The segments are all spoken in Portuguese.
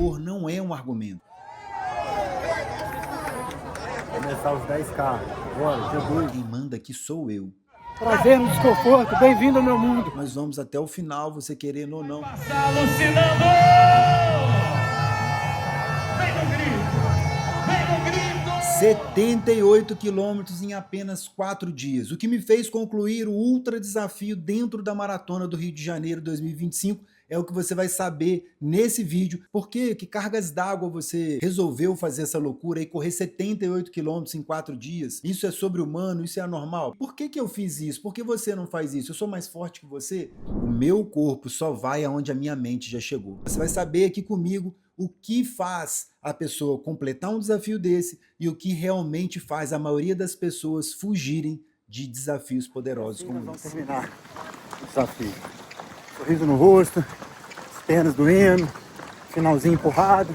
dor não é um argumento. Começar os 10K. Bora, Jesus. Quem manda aqui sou eu. Prazer no desconforto, bem-vindo ao meu mundo. Nós vamos até o final, você querendo ou não. Alucinando! Vem no grito! Vem no grito! 78 quilômetros em apenas 4 dias, o que me fez concluir o ultra desafio dentro da Maratona do Rio de Janeiro 2025, é o que você vai saber nesse vídeo. Por quê? Que cargas d'água você resolveu fazer essa loucura e correr 78 quilômetros em 4 dias? Isso é sobre-humano? Isso é anormal? Por que eu fiz isso? Por que você não faz isso? Eu sou mais forte que você? O meu corpo só vai aonde a minha mente já chegou. Você vai saber aqui comigo o que faz a pessoa completar um desafio desse e o que realmente faz a maioria das pessoas fugirem de desafios poderosos como Vamos esse. terminar o desafio. Sorriso no rosto, as pernas doendo, finalzinho empurrado.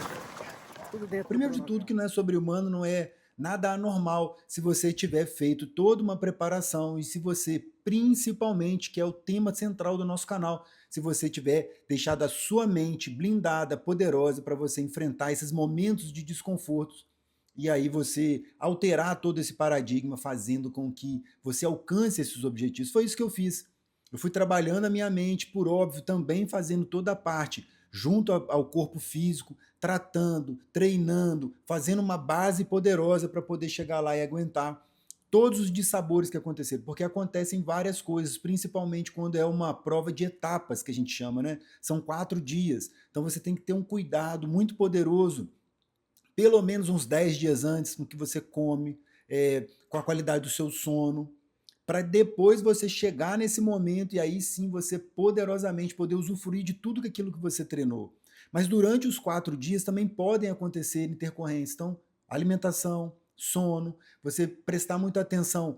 Tudo dentro. Primeiro de tudo, que não é sobre-humano, não é nada anormal se você tiver feito toda uma preparação e se você, principalmente, que é o tema central do nosso canal, se você tiver deixado a sua mente blindada, poderosa, para você enfrentar esses momentos de desconfortos e aí você alterar todo esse paradigma, fazendo com que você alcance esses objetivos. Foi isso que eu fiz. Eu fui trabalhando a minha mente, por óbvio, também fazendo toda a parte junto ao corpo físico, tratando, treinando, fazendo uma base poderosa para poder chegar lá e aguentar todos os dissabores que aconteceram, porque acontecem várias coisas, principalmente quando é uma prova de etapas, que a gente chama, né? São 4 dias, então você tem que ter um cuidado muito poderoso, pelo menos uns 10 dias antes, com o que você come, com a qualidade do seu sono, para depois você chegar nesse momento e aí sim você poderosamente poder usufruir de tudo aquilo que você treinou. Mas durante os 4 dias também podem acontecer intercorrências. Então, alimentação, sono, você prestar muita atenção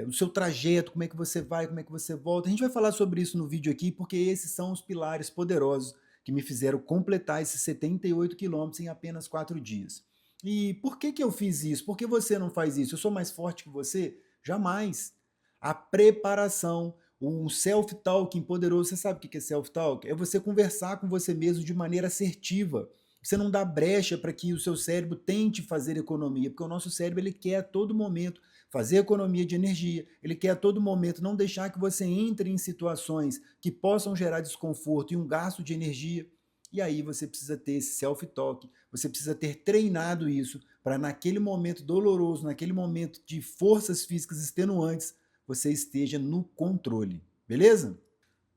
no seu trajeto, como é que você vai, como é que você volta. A gente vai falar sobre isso no vídeo aqui, porque esses são os pilares poderosos que me fizeram completar esses 78 quilômetros em apenas 4 dias. E por que eu fiz isso? Por que você não faz isso? Eu sou mais forte que você? Jamais. A preparação, um self-talking poderoso. Você sabe o que é self-talk? É você conversar com você mesmo de maneira assertiva. Você não dá brecha para que o seu cérebro tente fazer economia, porque o nosso cérebro ele quer a todo momento fazer economia de energia, ele quer a todo momento não deixar que você entre em situações que possam gerar desconforto e um gasto de energia. E aí você precisa ter esse self-talk, você precisa ter treinado isso para naquele momento doloroso, naquele momento de forças físicas extenuantes, você esteja no controle, beleza?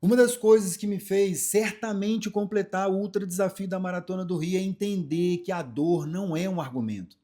Uma das coisas que me fez certamente completar o ultra desafio da Maratona do Rio é entender que a dor não é um argumento.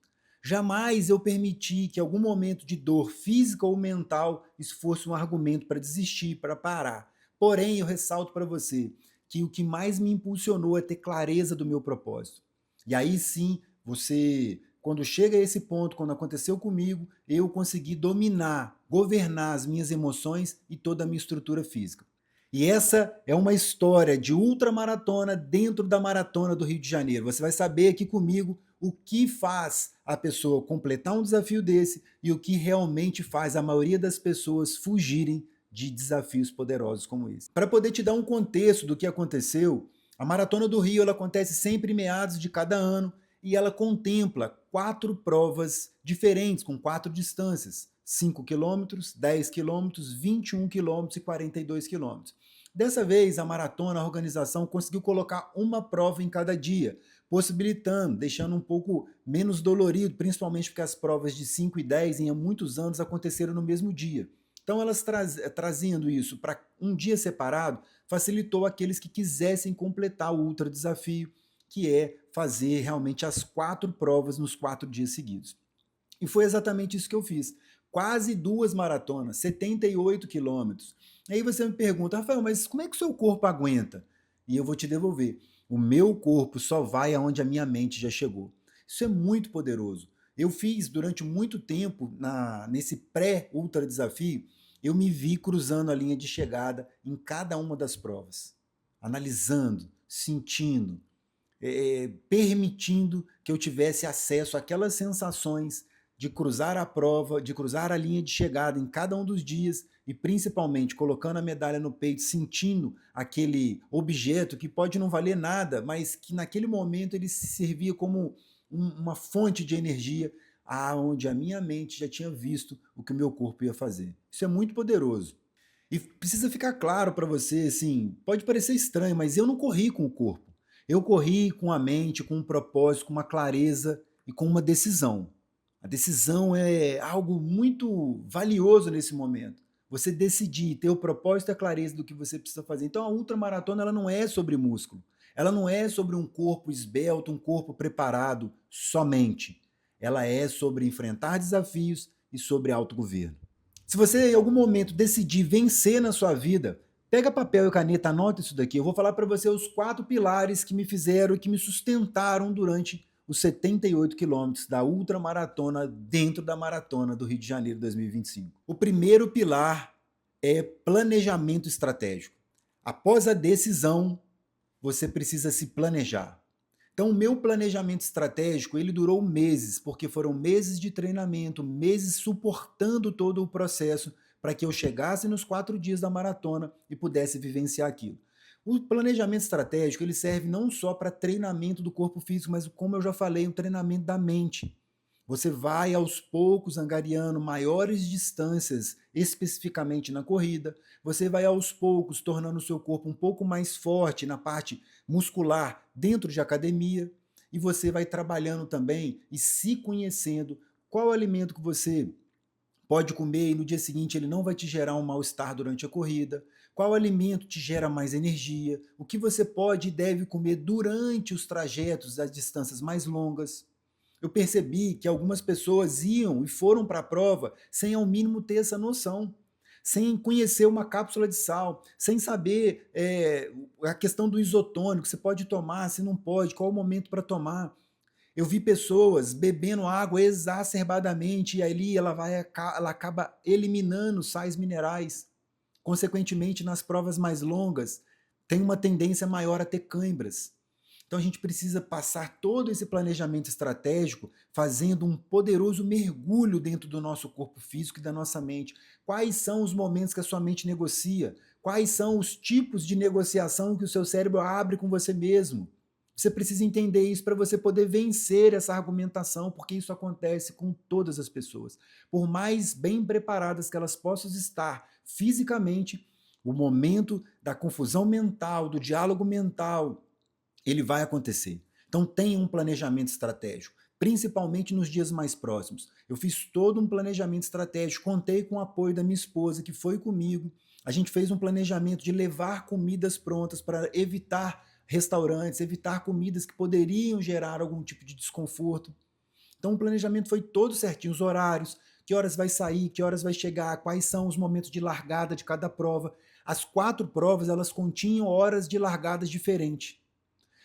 Jamais eu permiti que algum momento de dor física ou mental isso fosse um argumento para desistir, para parar. Porém, eu ressalto para você que o que mais me impulsionou é ter clareza do meu propósito. E aí sim, você, quando chega a esse ponto, quando aconteceu comigo, eu consegui dominar, governar as minhas emoções e toda a minha estrutura física. E essa é uma história de ultramaratona dentro da Maratona do Rio de Janeiro. Você vai saber aqui comigo o que faz a pessoa completar um desafio desse e o que realmente faz a maioria das pessoas fugirem de desafios poderosos como esse. Para poder te dar um contexto do que aconteceu, a Maratona do Rio ela acontece sempre em meados de cada ano e ela contempla 4 provas diferentes, com 4 distâncias: 5 km, 10 km, 21 km e 42 km. Dessa vez, a maratona, a organização conseguiu colocar uma prova em cada dia, possibilitando, deixando um pouco menos dolorido, principalmente porque as provas de 5 e 10 em muitos anos aconteceram no mesmo dia. Então, elas trazendo isso para um dia separado, facilitou aqueles que quisessem completar o ultra desafio, que é fazer realmente as 4 provas nos 4 dias seguidos. E foi exatamente isso que eu fiz. Quase 2 maratonas, 78 quilômetros. Aí você me pergunta, Rafael, mas como é que o seu corpo aguenta? E eu vou te devolver. O meu corpo só vai aonde a minha mente já chegou. Isso é muito poderoso. Eu fiz durante muito tempo, nesse pré-ultra desafio, eu me vi cruzando a linha de chegada em cada uma das provas. Analisando, sentindo, permitindo que eu tivesse acesso àquelas sensações de cruzar a prova, de cruzar a linha de chegada em cada um dos dias e principalmente colocando a medalha no peito, sentindo aquele objeto que pode não valer nada, mas que naquele momento ele se servia como uma fonte de energia, aonde a minha mente já tinha visto o que o meu corpo ia fazer. Isso é muito poderoso. E precisa ficar claro para você, assim, pode parecer estranho, mas eu não corri com o corpo. Eu corri com a mente, com um propósito, com uma clareza e com uma decisão. A decisão é algo muito valioso nesse momento. Você decidir, ter o propósito e a clareza do que você precisa fazer. Então a ultramaratona ela não é sobre músculo. Ela não é sobre um corpo esbelto, um corpo preparado somente. Ela é sobre enfrentar desafios e sobre autogoverno. Se você em algum momento decidir vencer na sua vida, pega papel e caneta, anota isso daqui. Eu vou falar para você os 4 pilares que me fizeram e que me sustentaram durante os 78 quilômetros da ultramaratona dentro da maratona do Rio de Janeiro 2025. O primeiro pilar é planejamento estratégico. Após a decisão, você precisa se planejar. Então, o meu planejamento estratégico, ele durou meses, porque foram meses de treinamento, meses suportando todo o processo para que eu chegasse nos 4 dias da maratona e pudesse vivenciar aquilo. O planejamento estratégico, ele serve não só para treinamento do corpo físico, mas como eu já falei, um treinamento da mente. Você vai aos poucos angariando maiores distâncias, especificamente na corrida. Você vai aos poucos tornando o seu corpo um pouco mais forte na parte muscular dentro de academia. E você vai trabalhando também e se conhecendo qual alimento que você pode comer e no dia seguinte ele não vai te gerar um mal-estar durante a corrida, qual alimento te gera mais energia, o que você pode e deve comer durante os trajetos das distâncias mais longas. Eu percebi que algumas pessoas iam e foram para a prova sem ao mínimo ter essa noção, sem conhecer uma cápsula de sal, sem saber a questão do isotônico, se pode tomar, se não pode, qual o momento para tomar. Eu vi pessoas bebendo água exacerbadamente e ali ela acaba eliminando sais minerais. Consequentemente, nas provas mais longas, tem uma tendência maior a ter cãibras. Então a gente precisa passar todo esse planejamento estratégico fazendo um poderoso mergulho dentro do nosso corpo físico e da nossa mente. Quais são os momentos que a sua mente negocia? Quais são os tipos de negociação que o seu cérebro abre com você mesmo? Você precisa entender isso para você poder vencer essa argumentação, porque isso acontece com todas as pessoas. Por mais bem preparadas que elas possam estar fisicamente, o momento da confusão mental, do diálogo mental, ele vai acontecer. Então tenha um planejamento estratégico, principalmente nos dias mais próximos. Eu fiz todo um planejamento estratégico, contei com o apoio da minha esposa, que foi comigo. A gente fez um planejamento de levar comidas prontas para evitar restaurantes, evitar comidas que poderiam gerar algum tipo de desconforto. Então o planejamento foi todo certinho, os horários, que horas vai sair, que horas vai chegar, quais são os momentos de largada de cada prova. As 4 provas, elas continham horas de largadas diferentes.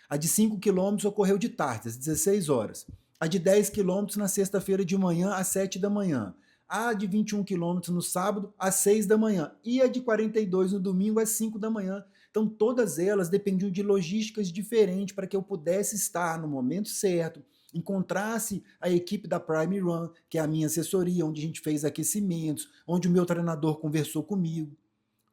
A de 5 quilômetros ocorreu de tarde, às 16 horas. A de 10 quilômetros na sexta-feira de manhã, às 7 da manhã. A de 21 quilômetros no sábado, às 6 da manhã. E a de 42 no domingo, às 5 da manhã. Então, todas elas dependiam de logísticas diferentes para que eu pudesse estar no momento certo, encontrasse a equipe da Prime Run, que é a minha assessoria, onde a gente fez aquecimentos, onde o meu treinador conversou comigo.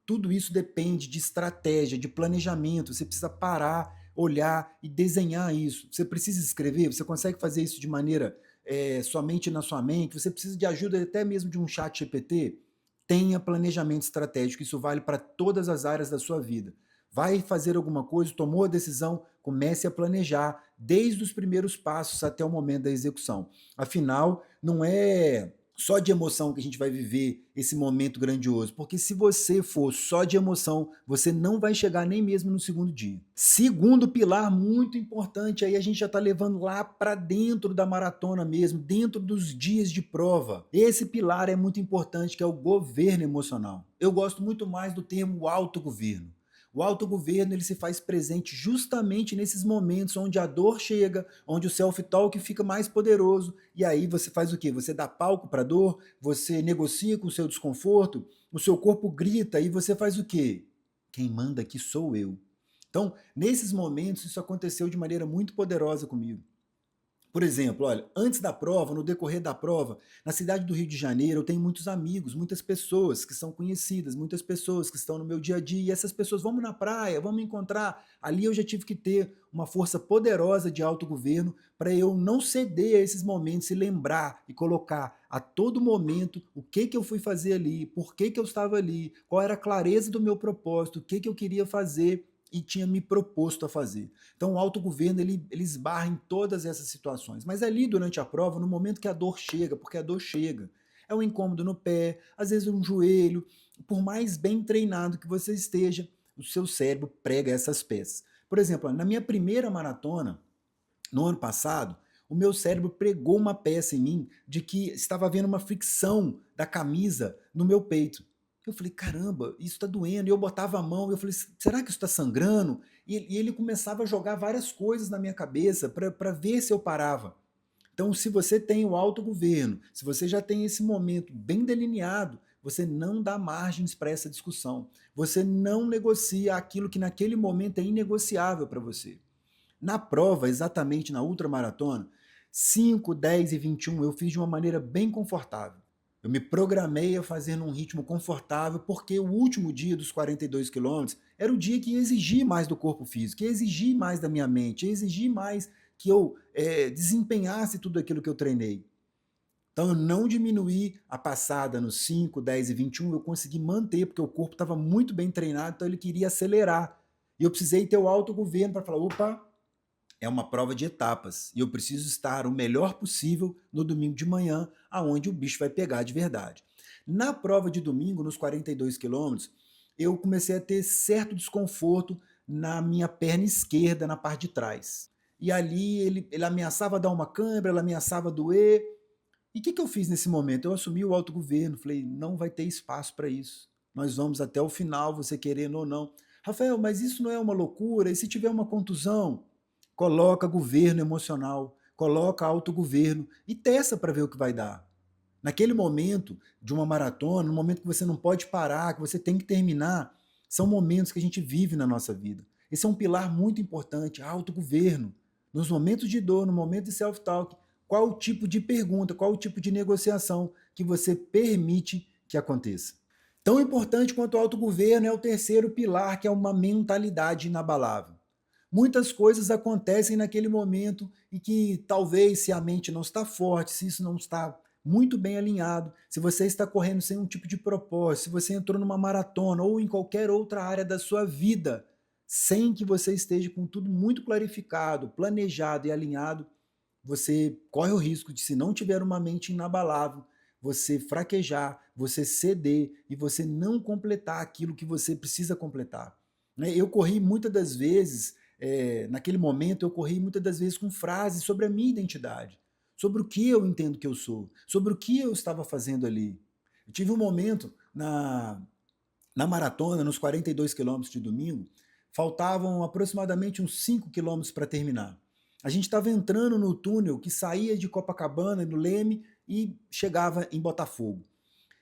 Tudo isso depende de estratégia, de planejamento. Você precisa parar, olhar e desenhar isso. Você precisa escrever, você consegue fazer isso de maneira somente na sua mente, você precisa de ajuda até mesmo de um chat GPT. Tenha planejamento estratégico, isso vale para todas as áreas da sua vida. Vai fazer alguma coisa, tomou a decisão, comece a planejar desde os primeiros passos até o momento da execução. Afinal, não é só de emoção que a gente vai viver esse momento grandioso, porque se você for só de emoção, você não vai chegar nem mesmo no segundo dia. Segundo pilar muito importante, aí a gente já está levando lá para dentro da maratona mesmo, dentro dos dias de prova. Esse pilar é muito importante, que é o governo emocional. Eu gosto muito mais do termo autogoverno. O autogoverno ele se faz presente justamente nesses momentos onde a dor chega, onde o self-talk fica mais poderoso, e aí você faz o quê? Você dá palco para a dor, você negocia com o seu desconforto, o seu corpo grita e você faz o quê? Quem manda aqui sou eu. Então, nesses momentos, isso aconteceu de maneira muito poderosa comigo. Por exemplo, olha, antes da prova, no decorrer da prova, na cidade do Rio de Janeiro, eu tenho muitos amigos, muitas pessoas que são conhecidas, muitas pessoas que estão no meu dia a dia, e essas pessoas, vamos na praia, vamos encontrar. Ali eu já tive que ter uma força poderosa de autogoverno para eu não ceder a esses momentos e lembrar e colocar a todo momento o que que eu fui fazer ali, por que que eu estava ali, qual era a clareza do meu propósito, o que que eu queria fazer e tinha me proposto a fazer. Então o autogoverno ele esbarra em todas essas situações. Mas ali durante a prova, no momento que a dor chega, porque a dor chega, é um incômodo no pé, às vezes um joelho, por mais bem treinado que você esteja, o seu cérebro prega essas peças. Por exemplo, na minha primeira maratona, no ano passado, o meu cérebro pregou uma peça em mim de que estava havendo uma fricção da camisa no meu peito. Eu falei, caramba, isso está doendo. E eu botava a mão, eu falei, será que isso está sangrando? E ele começava a jogar várias coisas na minha cabeça para ver se eu parava. Então, se você tem o autogoverno, se você já tem esse momento bem delineado, você não dá margens para essa discussão. Você não negocia aquilo que naquele momento é inegociável para você. Na prova, exatamente na ultramaratona, 5, 10 e 21 eu fiz de uma maneira bem confortável. Eu me programei a fazer num ritmo confortável, porque o último dia dos 42 quilômetros era o dia que ia exigir mais do corpo físico, que ia exigir mais da minha mente, ia exigir mais que eu desempenhasse tudo aquilo que eu treinei. Então eu não diminuí a passada nos 5, 10 e 21, eu consegui manter, porque o corpo estava muito bem treinado, então ele queria acelerar. E eu precisei ter o autogoverno para falar, opa, é uma prova de etapas e eu preciso estar o melhor possível no domingo de manhã, aonde o bicho vai pegar de verdade. Na prova de domingo, nos 42 quilômetros, eu comecei a ter certo desconforto na minha perna esquerda, na parte de trás. E ali ele ameaçava dar uma câimbra, ele ameaçava doer. E o que eu fiz nesse momento? Eu assumi o autogoverno, falei, não vai ter espaço para isso. Nós vamos até o final, você querendo ou não. Rafael, mas isso não é uma loucura? E se tiver uma contusão? Coloca governo emocional, coloca autogoverno e testa para ver o que vai dar. Naquele momento de uma maratona, no momento que você não pode parar, que você tem que terminar, são momentos que a gente vive na nossa vida. Esse é um pilar muito importante, autogoverno. Nos momentos de dor, no momento de self-talk, qual o tipo de pergunta, qual o tipo de negociação que você permite que aconteça. Tão importante quanto o autogoverno é o terceiro pilar, que é uma mentalidade inabalável. Muitas coisas acontecem naquele momento e que talvez se a mente não está forte, se isso não está muito bem alinhado, se você está correndo sem um tipo de propósito, se você entrou numa maratona ou em qualquer outra área da sua vida, sem que você esteja com tudo muito clarificado, planejado e alinhado, você corre o risco de, se não tiver uma mente inabalável, você fraquejar, você ceder e você não completar aquilo que você precisa completar. Eu corri muitas das vezes, naquele momento, eu corri muitas das vezes com frases sobre a minha identidade, sobre o que eu entendo que eu sou, sobre o que eu estava fazendo ali. Eu tive um momento na maratona, nos 42 quilômetros de domingo, faltavam aproximadamente uns 5 quilômetros para terminar. A gente estava entrando no túnel que saía de Copacabana, no Leme, e chegava em Botafogo.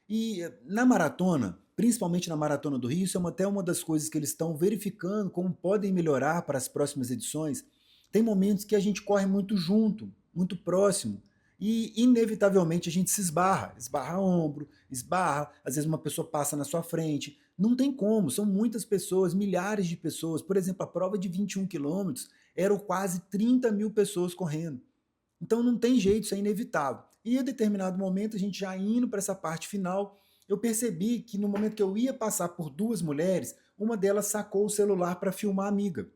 E na maratona, principalmente na Maratona do Rio, isso é até uma das coisas que eles estão verificando como podem melhorar para as próximas edições. Tem momentos que a gente corre muito junto, muito próximo, e inevitavelmente a gente se esbarra ombro, esbarra, às vezes uma pessoa passa na sua frente, não tem como, são muitas pessoas, milhares de pessoas. Por exemplo, a prova de 21 quilômetros eram quase 30 mil pessoas correndo. Então não tem jeito, isso é inevitável. E em determinado momento, a gente já indo para essa parte final, eu percebi que no momento que eu ia passar por duas mulheres, uma delas sacou o celular para filmar a amiga.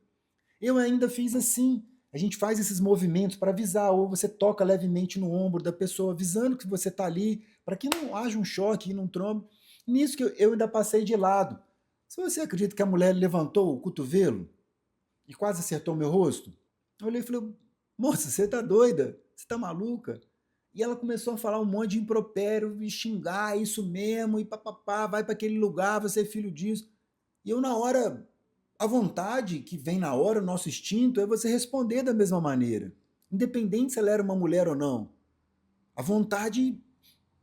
Eu ainda fiz assim. A gente faz esses movimentos para avisar, ou você toca levemente no ombro da pessoa, avisando que você está ali, para que não haja um choque e não trombe. Nisso que eu ainda passei de lado. Se você acredita que a mulher levantou o cotovelo e quase acertou meu rosto, eu olhei e falei, moça, você tá doida? Você tá maluca? E ela começou a falar um monte de impropério, e xingar, isso mesmo, e papapá, vai para aquele lugar, você é filho disso. E eu, na hora, a vontade que vem na hora, o nosso instinto, é você responder da mesma maneira. Independente se ela era uma mulher ou não. A vontade...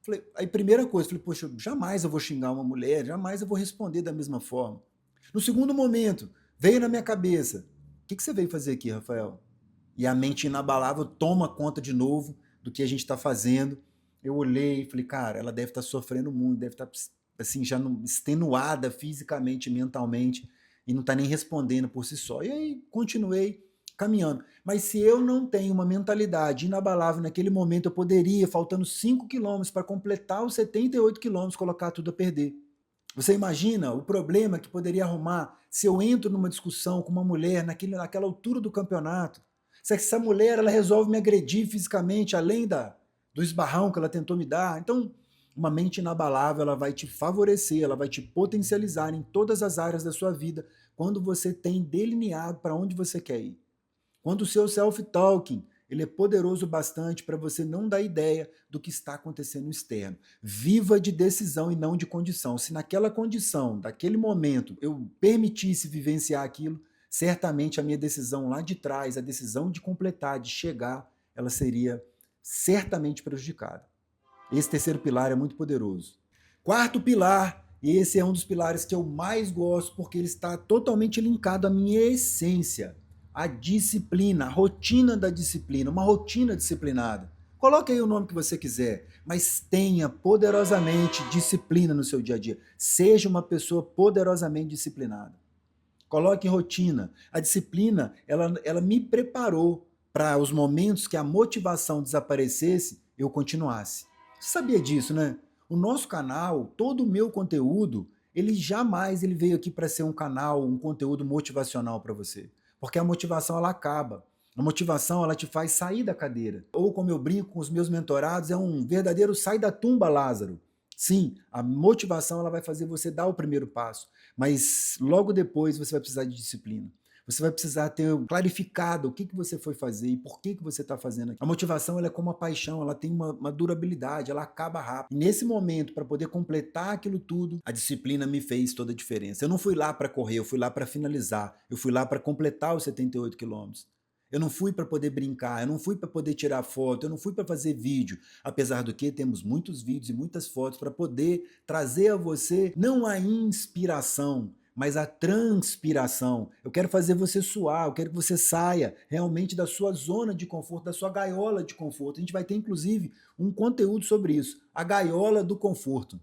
Falei, aí primeira coisa, falei, poxa, jamais eu vou xingar uma mulher, jamais eu vou responder da mesma forma. No segundo momento, veio na minha cabeça, o que você veio fazer aqui, Rafael? e a mente inabalável toma conta de novo do que a gente está fazendo. Eu olhei e falei, cara, ela deve estar sofrendo muito, deve estar assim, já extenuada fisicamente, mentalmente, e não está nem respondendo por si só. E aí continuei caminhando. Mas se eu não tenho uma mentalidade inabalável naquele momento, eu poderia, faltando 5 quilômetros para completar os 78 quilômetros, colocar tudo a perder. Você imagina o problema que poderia arrumar se eu entro numa discussão com uma mulher naquela altura do campeonato? Se essa mulher ela resolve me agredir fisicamente, além do esbarrão que ela tentou me dar. Então, uma mente inabalável ela vai te favorecer, ela vai te potencializar em todas as áreas da sua vida quando você tem delineado para onde você quer ir. Quando o seu self-talking ele é poderoso bastante para você não dar ideia do que está acontecendo no externo. Viva de decisão e não de condição. Se naquela condição, daquele momento, eu permitisse vivenciar aquilo, certamente a minha decisão lá de trás, a decisão de completar, de chegar, ela seria certamente prejudicada. Esse terceiro pilar é muito poderoso. Quarto pilar, e esse é um dos pilares que eu mais gosto porque ele está totalmente linkado à minha essência. A disciplina, a rotina da disciplina, uma rotina disciplinada. Coloque aí o nome que você quiser, mas tenha poderosamente disciplina no seu dia a dia. Seja uma pessoa poderosamente disciplinada. Coloque rotina. A disciplina, ela me preparou para os momentos que a motivação desaparecesse, eu continuasse. Você sabia disso, né? O nosso canal, todo o meu conteúdo, ele veio aqui para ser um canal, um conteúdo motivacional para você. Porque a motivação ela acaba. A motivação ela te faz sair da cadeira. Ou como eu brinco com os meus mentorados, é um verdadeiro sai da tumba, Lázaro. Sim, a motivação ela vai fazer você dar o primeiro passo, mas logo depois você vai precisar de disciplina. Você vai precisar ter clarificado o que você foi fazer e por que você está fazendo aquilo. A motivação ela é como a paixão, ela tem uma durabilidade, ela acaba rápido. E nesse momento, para poder completar aquilo tudo, a disciplina me fez toda a diferença. Eu não fui lá para correr, eu fui lá para finalizar, eu fui lá para completar os 78 quilômetros. Eu não fui para poder brincar, eu não fui para poder tirar foto, eu não fui para fazer vídeo. Apesar do que temos muitos vídeos e muitas fotos para poder trazer a você não a inspiração, mas a transpiração. Eu quero fazer você suar, eu quero que você saia realmente da sua zona de conforto, da sua gaiola de conforto. A gente vai ter inclusive um conteúdo sobre isso, a gaiola do conforto.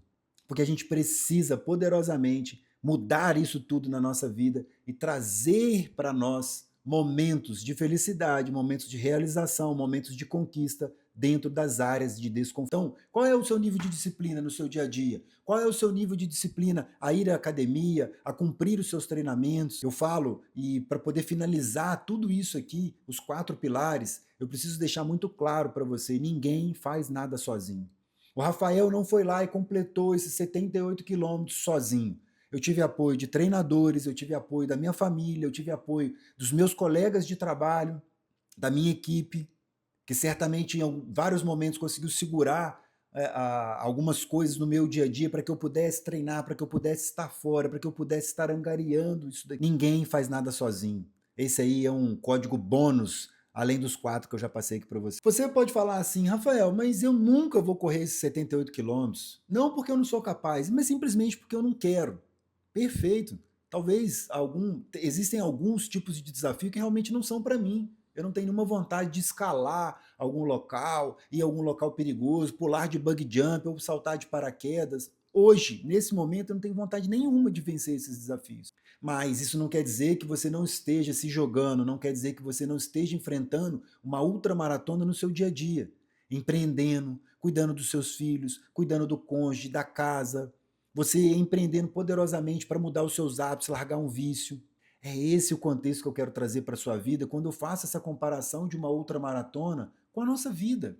Porque a gente precisa poderosamente mudar isso tudo na nossa vida e trazer para nós momentos de felicidade, momentos de realização, momentos de conquista dentro das áreas de desconforto. Então, qual é o seu nível de disciplina no seu dia a dia? Qual é o seu nível de disciplina a ir à academia, a cumprir os seus treinamentos? Eu falo, e para poder finalizar tudo isso aqui, os 4 pilares, eu preciso deixar muito claro para você, ninguém faz nada sozinho. O Rafael não foi lá e completou esses 78 quilômetros sozinho. Eu tive apoio de treinadores, eu tive apoio da minha família, eu tive apoio dos meus colegas de trabalho, da minha equipe, que certamente em vários momentos conseguiu segurar algumas coisas no meu dia a dia para que eu pudesse treinar, para que eu pudesse estar fora, para que eu pudesse estar angariando isso daqui. Ninguém faz nada sozinho. Esse aí é um código bônus, além dos 4 que eu já passei aqui para você. Você pode falar assim, Rafael, mas eu nunca vou correr esses 78 quilômetros. Não porque eu não sou capaz, mas simplesmente porque eu não quero. Perfeito. Talvez existem alguns tipos de desafio que realmente não são para mim. Eu não tenho nenhuma vontade de escalar algum local, ir a algum local perigoso, pular de bug jump ou saltar de paraquedas. Hoje, nesse momento, eu não tenho vontade nenhuma de vencer esses desafios. Mas isso não quer dizer que você não esteja se jogando, não quer dizer que você não esteja enfrentando uma ultramaratona no seu dia a dia, empreendendo, cuidando dos seus filhos, cuidando do cônjuge, da casa, você empreendendo poderosamente para mudar os seus hábitos, largar um vício. É esse o contexto que eu quero trazer para a sua vida quando eu faço essa comparação de uma ultramaratona com a nossa vida.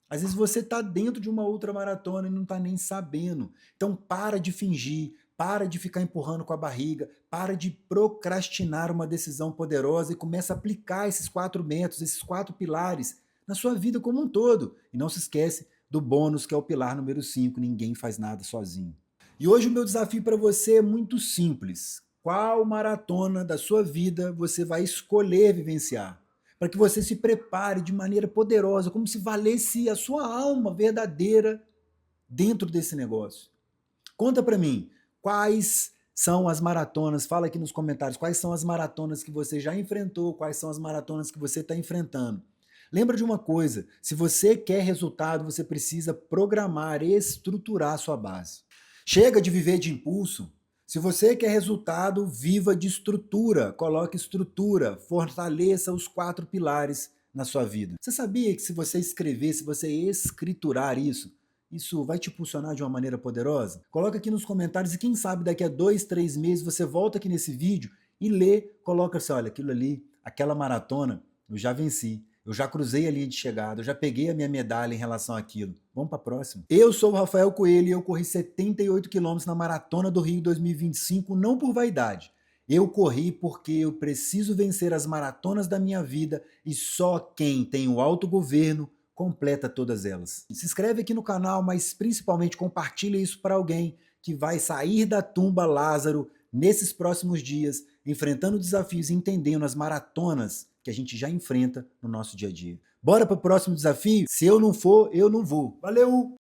Às vezes você está dentro de uma ultramaratona e não está nem sabendo. Então para de fingir, para de ficar empurrando com a barriga, para de procrastinar uma decisão poderosa e começa a aplicar esses 4 métodos, esses 4 pilares na sua vida como um todo. E não se esquece do bônus que é o pilar número 5, ninguém faz nada sozinho. E hoje o meu desafio para você é muito simples. Qual maratona da sua vida você vai escolher vivenciar? Para que você se prepare de maneira poderosa, como se valesse a sua alma verdadeira dentro desse negócio. Conta para mim, quais são as maratonas? Fala aqui nos comentários quais são as maratonas que você já enfrentou, quais são as maratonas que você está enfrentando. Lembra de uma coisa, se você quer resultado, você precisa programar, estruturar a sua base. Chega de viver de impulso. Se você quer resultado, viva de estrutura. Coloque estrutura, fortaleça os 4 pilares na sua vida. Você sabia que se você escrever, se você escriturar isso vai te impulsionar de uma maneira poderosa? Coloca aqui nos comentários e quem sabe daqui a 2, 3 meses você volta aqui nesse vídeo e lê, coloca assim, olha, aquilo ali, aquela maratona, eu já venci. Eu já cruzei a linha de chegada, eu já peguei a minha medalha em relação àquilo. Vamos para a próxima. Eu sou o Rafael Coelho e eu corri 78 quilômetros na Maratona do Rio 2025, não por vaidade. Eu corri porque eu preciso vencer as maratonas da minha vida e só quem tem o autogoverno completa todas elas. Se inscreve aqui no canal, mas principalmente compartilha isso para alguém que vai sair da tumba Lázaro nesses próximos dias, enfrentando desafios e entendendo as maratonas que a gente já enfrenta no nosso dia a dia. Bora para o próximo desafio? Se eu não for, eu não vou. Valeu!